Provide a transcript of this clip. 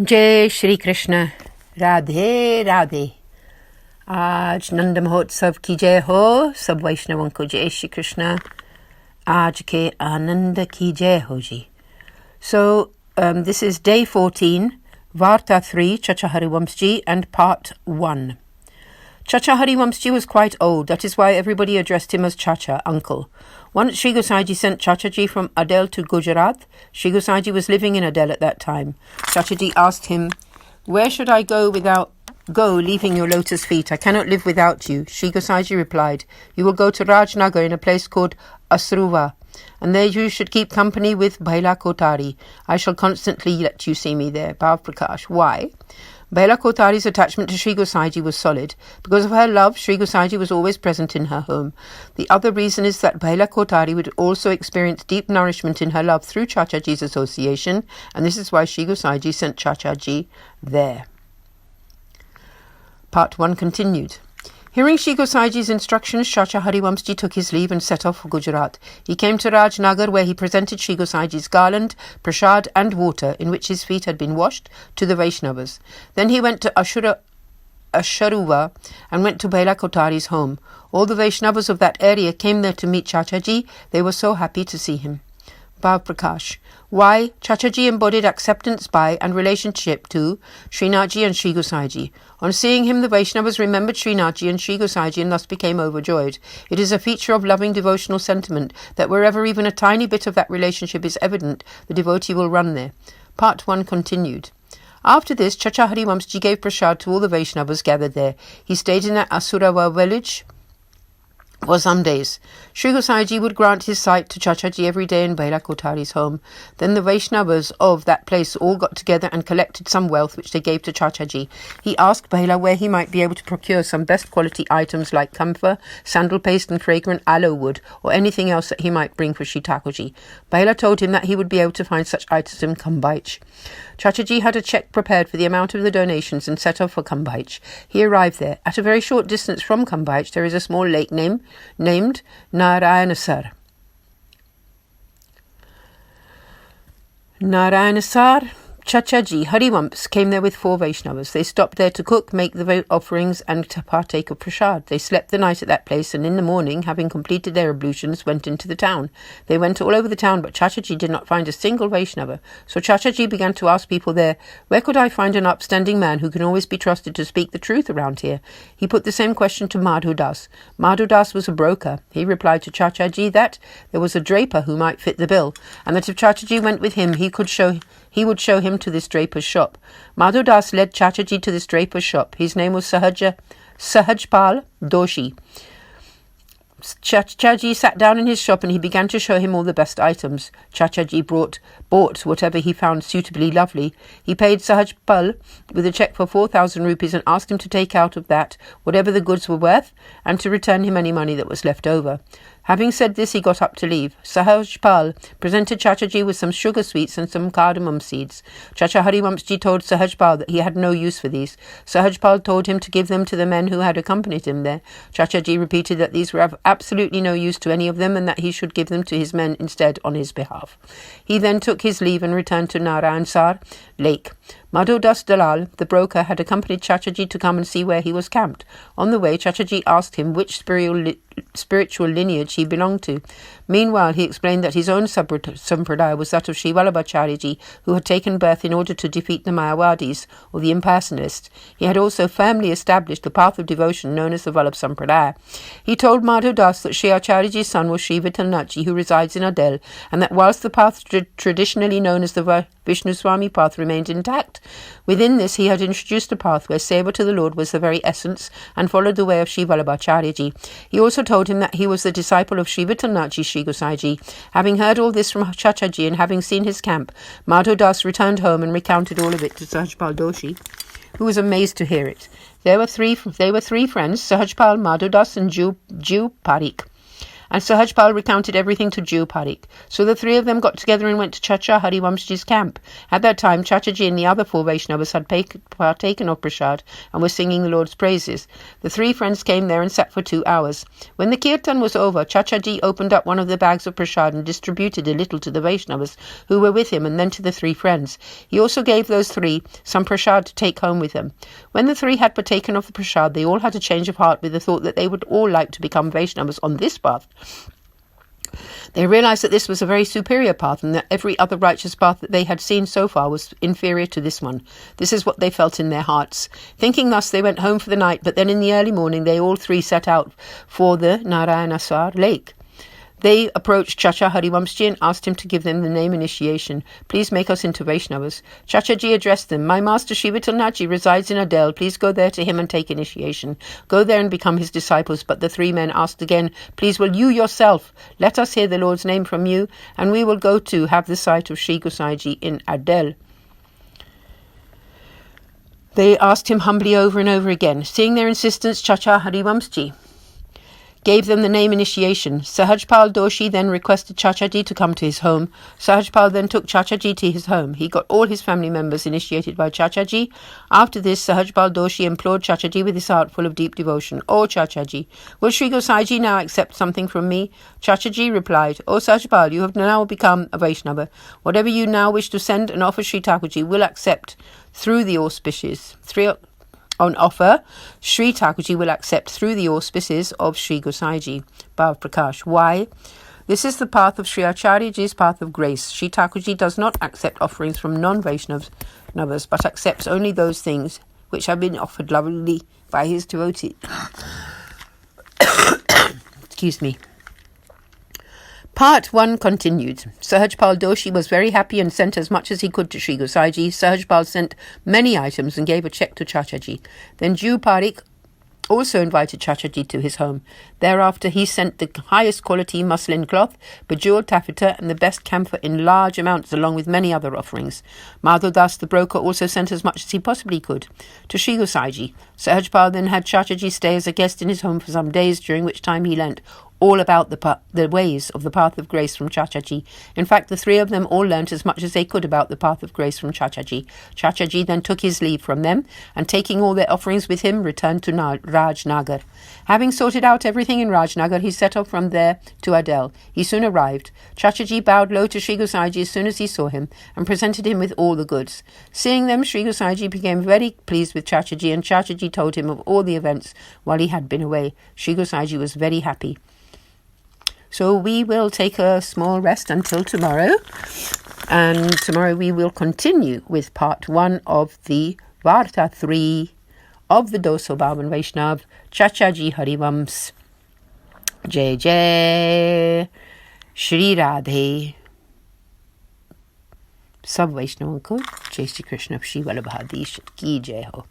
जय श्री कृष्ण, राधे राधे। आज नंद महोत्सव की जय हो। सब वैष्णवों को जय श्री कृष्ण। आज के आनंद की जय हो जी। So this is day 14, Varta 3, Chacha Harivansh and part 1. Chacha Harivansh was quite old. That is why everybody addressed him as Chacha, uncle. Once Sri Gosaiji sent Chachaji from Adel to Gujarat. Sri Gosaiji was living in Adel at that time. Chachaji asked him, "Where should I go leaving your lotus feet? I cannot live without you." Sri Gosaiji replied, "You will go to Rajnagar in a place called Asruva, and there you should keep company with Bhaila Kotari. I shall constantly let you see me there." Bhav Prakash. Why? Bhaila Kotari's attachment to Sri Gosaiji was solid. Because of her love, Sri Gosaiji was always present in her home. The other reason is that Bhaila Kotari would also experience deep nourishment in her love through Chachaji's association, and this is why Sri Gosaiji sent Chachaji there. Part 1 continued. Hearing Sri Gosaiji's instructions, Chacha Harivansh took his leave and set off for Gujarat. He came to Rajnagar, where he presented Sri Gosaiji's garland, prasad and water, in which his feet had been washed, to the Vaishnavas. Then he went to Asharuva and went to Bhaila Kotari's home. All the Vaishnavas of that area came there to meet Chachaji. They were so happy to see him. Bhav Prakash. Why? Chachaji embodied acceptance by and relationship to Srinathji and Sri Gosaiji. On seeing him, the Vaishnavas remembered Srinathji and Sri Gosaiji and thus became overjoyed. It is a feature of loving devotional sentiment that wherever even a tiny bit of that relationship is evident, the devotee will run there. Part 1 continued. After this, Chacha Harivansh gave prasad to all the Vaishnavas gathered there. He stayed in that Asurawa village for some days. Sri Gosaiji would grant his sight to Chachaji every day in Bhaila Kotari's home. Then the Vaishnavas of that place all got together and collected some wealth which they gave to Chachaji. He asked Bhaila where he might be able to procure some best quality items like camphor, sandal paste and fragrant aloe wood, or anything else that he might bring for Sri Thakurji. Bhaila told him that he would be able to find such items in Kambaich. Chachaji had a cheque prepared for the amount of the donations and set off for Kambaich. He arrived there. At a very short distance from Kambaich there is a small lake named Narayanasar. Chachaji Harivansh came there with 4 Vaishnavas. They stopped there to cook, make the offerings and to partake of prasad. They slept the night at that place and in the morning, having completed their ablutions, went into the town. They went all over the town, but Chachaji did not find a single Vaishnava. So Chachaji began to ask people there, "Where could I find an upstanding man who can always be trusted to speak the truth around here?" He put the same question to Madhu Das. Madhu Das was a broker. He replied to Chachaji that there was a draper who might fit the bill, and that if Chachaji went with him, he would show him to this draper's shop. Madhu Das led Chachaji to this draper's shop. His name was Sahajpal Doshi. Chachaji sat down in his shop and he began to show him all the best items. Chachaji bought whatever he found suitably lovely. He paid Sahajpal with a cheque for 4,000 rupees and asked him to take out of that whatever the goods were worth and to return him any money that was left over. Having said this, he got up to leave. Sahajpal presented Chachaji with some sugar sweets and some cardamom seeds. Chacha Harivansh told Sahajpal that he had no use for these. Sahajpal told him to give them to the men who had accompanied him there. Chachaji repeated that these were of absolutely no use to any of them and that he should give them to his men instead on his behalf. He then took his leave and returned to Narayansar Lake. Madhu Das Dalal, the broker, had accompanied Chachaji to come and see where he was camped. On the way, Chachaji asked him which spiritual lineage he belonged to. Meanwhile, he explained that his own sampradaya was that of Sri Vallabhacharyaji, who had taken birth in order to defeat the Mayawadis, or the impersonalists. He had also firmly established the path of devotion known as the Vallabh Sampradaya. He told Madhu Das that Sri Acharyaji's son was Sri Vithalnathji, who resides in Adel, and that whilst the path traditionally known as the Vishnu Swami path remained intact, within this he had introduced a path where Seva to the Lord was the very essence and followed the way of Sri Vallabhacharyaji. He also told him that he was the disciple of Sri Vithalnathji Sri Gosaiji. Having heard all this from Chachaji and having seen his camp, Madhu Das returned home and recounted all of it to Sahajpal Doshi, who was amazed to hear it. They were three friends, Sahajpal, Madhu Das and Jew Parikh. And Sahajpal recounted everything to Jew Parikh. So the three of them got together and went to Chacha Harivanshji's camp. At that time, Chachaji and the other four Vaishnavas had partaken of prasad and were singing the Lord's praises. The three friends came there and sat for 2 hours. When the kirtan was over, Chachaji opened up one of the bags of prasad and distributed a little to the Vaishnavas who were with him and then to the three friends. He also gave those three some prasad to take home with them. When the three had partaken of the prasad, they all had a change of heart with the thought that they would all like to become Vaishnavas on this path. They realized that this was a very superior path and that every other righteous path that they had seen so far was inferior to this one. This is what they felt in their hearts. Thinking thus, they went home for the night, but then in the early morning they all three set out for the Narayanasar lake. They approached Chacha Harivanshji and asked him to give them the name initiation. Please make us into Vaishnavas. Chachaji addressed them. My master Sri Vittalnathji resides in Adel. Please go there to him and take initiation. Go there and become his disciples. But the three men asked again, please will you yourself let us hear the Lord's name from you, and we will go to have the sight of Sri Gosaiji in Adel. They asked him humbly over and over again. Seeing their insistence, Chacha Harivanshji gave them the name initiation. Sahajpal Doshi then requested Chachaji to come to his home. Sahajpal then took Chachaji to his home. He got all his family members initiated by Chachaji. After this, Sahajpal Doshi implored Chachaji with his heart full of deep devotion. O Chachaji, will Sri Gosaiji now accept something from me? Chachaji replied, O Sahajpal, you have now become a Vaishnava. Whatever you now wish to send and offer Sri Thakurji will accept through the auspices. On offer, Sri Thakurji will accept through the auspices of Sri Gosaiji. Bhav Prakash. Why? This is the path of Sri Acharyaji's path of grace. Sri Thakurji does not accept offerings from non-Vaishnavas, but accepts only those things which have been offered lovingly by his devotee. Excuse me. Part 1 continued. Sahajpal Doshi was very happy and sent as much as he could to Sri Gosaiji. Sahajpal sent many items and gave a cheque to Chachaji. Then Jew Parikh also invited Chachaji to his home. Thereafter he sent the highest quality muslin cloth, bejewelled taffeta and the best camphor in large amounts, along with many other offerings. Madhodas the broker also sent as much as he possibly could to Sri Gosaiji. Sahajpal then had Chachaji stay as a guest in his home for some days, during which time he learnt all about the ways of the path of grace from Chachaji. In fact, the three of them all learnt as much as they could about the path of grace from Chachaji. Chachaji then took his leave from them, and taking all their offerings with him, returned to Rajnagar. Having sorted out everything in Rajnagar, he set off from there to Adel. He soon arrived. Chachaji bowed low to Sri Gosaiji as soon as he saw him, and presented him with all the goods. Seeing them, Sri Gosaiji became very pleased with Chachaji, and Chachaji told him of all the events while he had been away. Sri Gosaiji was very happy. So we will take a small rest until tomorrow, and tomorrow we will continue with part 1 of the Varta 3 of the Doso Bhavan Vaishnav, Chachaji Harivansh. Jai Jai Shri Radhe. सब वैष्णवों को जय श्री कृष्ण, श्री वल्लभाधीश की जय हो.